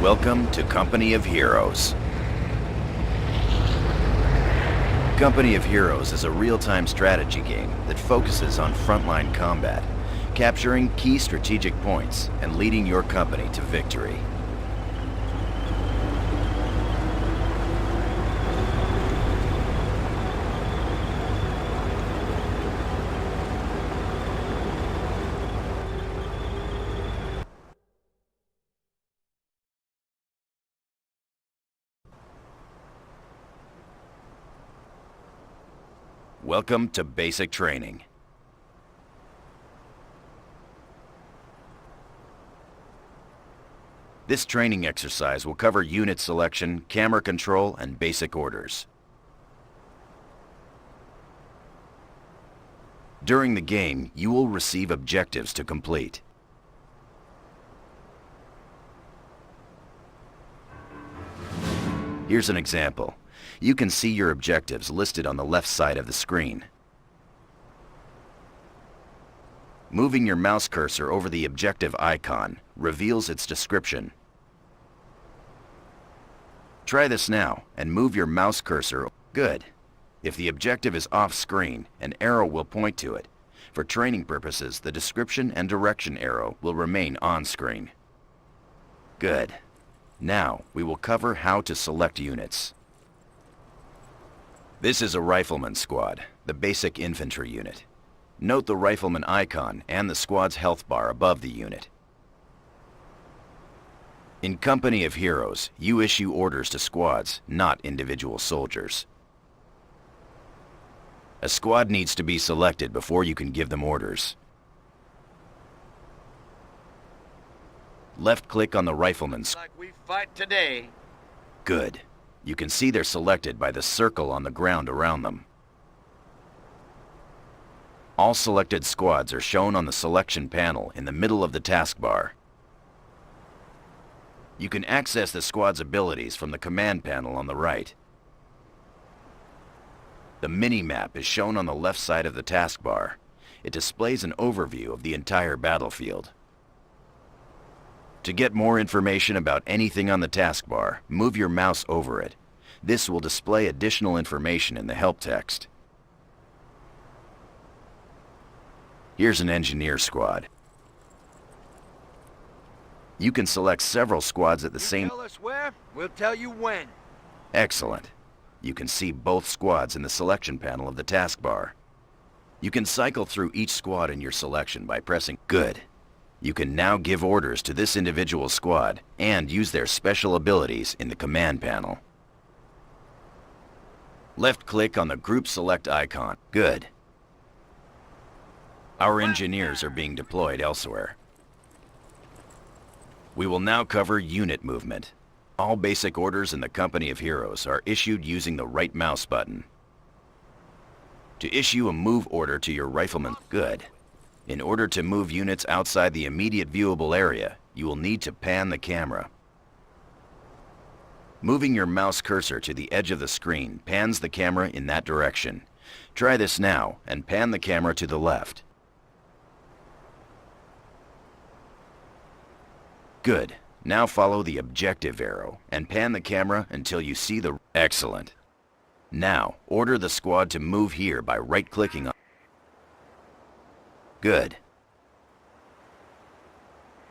Welcome to Company of Heroes. Company of Heroes is a real-time strategy game that focuses on frontline combat, capturing key strategic points and leading your company to victory. Welcome to basic training. This training exercise will cover unit selection, camera control, and basic orders. During the game, you will receive objectives to complete. Here's an example. You can see your objectives listed on the left side of the screen. Moving your mouse cursor over the objective icon reveals its description. Try this now and move your mouse cursor. Good. If the objective is off-screen, an arrow will point to it. For training purposes, the description and direction arrow will remain on-screen. Good. Now, we will cover how to select units. This is a rifleman squad, the basic infantry unit. Note the rifleman icon and the squad's health bar above the unit. In Company of Heroes, you issue orders to squads, not individual soldiers. A squad needs to be selected before you can give them orders. Left-click on the rifleman's. Like we fight today. Good. You can see they're selected by the circle on the ground around them. All selected squads are shown on the selection panel in the middle of the taskbar. You can access the squad's abilities from the command panel on the right. The mini-map is shown on the left side of the taskbar. It displays an overview of the entire battlefield. To get more information about anything on the taskbar, move your mouse over it. This will display additional information in the help text. Here's an engineer squad. You can select several squads at the same... Tell us where, we'll tell you when. Excellent. You can see both squads in the selection panel of the taskbar. You can cycle through each squad in your selection by pressing Good. You can now give orders to this individual squad and use their special abilities in the command panel. Left-click on the group select icon. Good. Our engineers are being deployed elsewhere. We will now cover unit movement. All basic orders in the Company of Heroes are issued using the right mouse button. To issue a move order to your rifleman. Good. In order to move units outside the immediate viewable area, you will need to pan the camera. Moving your mouse cursor to the edge of the screen pans the camera in that direction. Try this now and pan the camera to the left. Good. Now follow the objective arrow and pan the camera until you see the... Excellent. Now, order the squad to move here by right-clicking on... Good.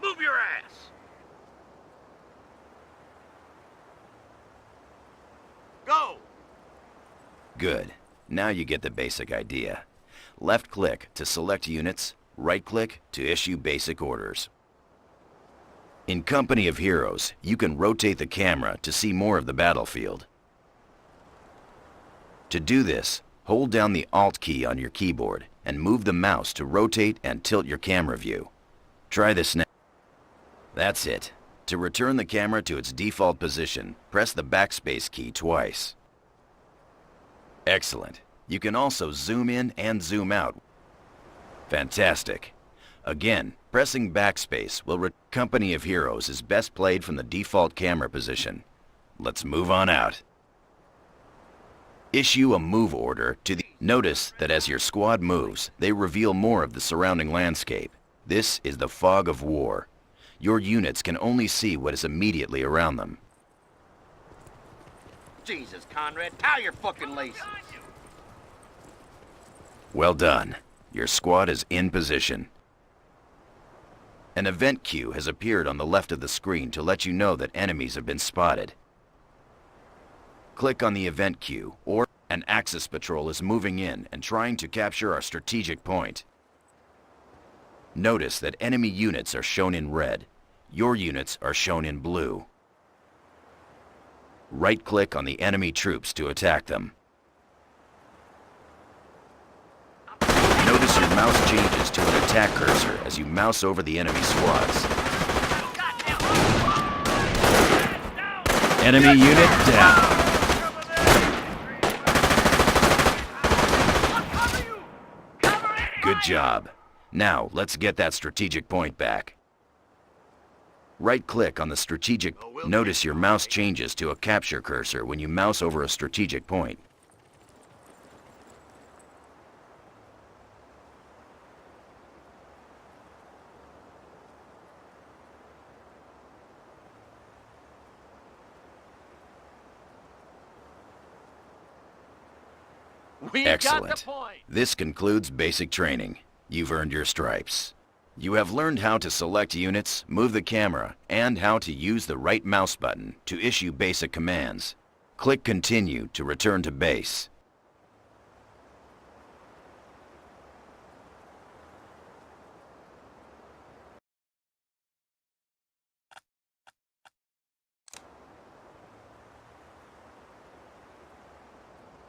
Move your ass! Go! Good. Now you get the basic idea. Left-click to select units, right-click to issue basic orders. In Company of Heroes, you can rotate the camera to see more of the battlefield. To do this, hold down the Alt key on your keyboard and move the mouse to rotate and tilt your camera view. Try this now. That's it. To return the camera to its default position, press the backspace key twice. Excellent. You can also zoom in and zoom out. Fantastic. Again, pressing backspace will Company of Heroes is best played from the default camera position. Let's move on out. Issue a move order to the... Notice that as your squad moves, they reveal more of the surrounding landscape. This is the fog of war. Your units can only see what is immediately around them. Jesus, Conrad, tie your fucking laces. Well done. Your squad is in position. An event queue has appeared on the left of the screen to let you know that enemies have been spotted. Click on the event queue, or an Axis patrol is moving in and trying to capture our strategic point. Notice that enemy units are shown in red. Your units are shown in blue. Right-click on the enemy troops to attack them. Notice your mouse changes to an attack cursor as you mouse over the enemy squads. Enemy unit down. Good job. Now, let's get that strategic point back. Right-click on the strategic. Notice your mouse changes to a capture cursor when you mouse over a strategic point. Excellent. This concludes basic training. You've earned your stripes. You have learned how to select units, move the camera, and how to use the right mouse button to issue basic commands. Click Continue to return to base.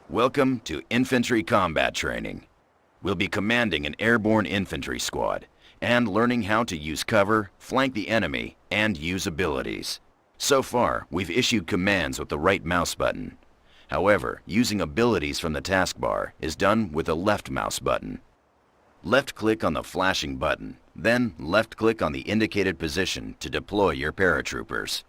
Welcome to Infantry Combat Training. We'll be commanding an airborne infantry squad and learning how to use cover, flank the enemy, and use abilities. So far, we've issued commands with the right mouse button. However, using abilities from the taskbar is done with the left mouse button. Left-click on the flashing button, then left-click on the indicated position to deploy your paratroopers.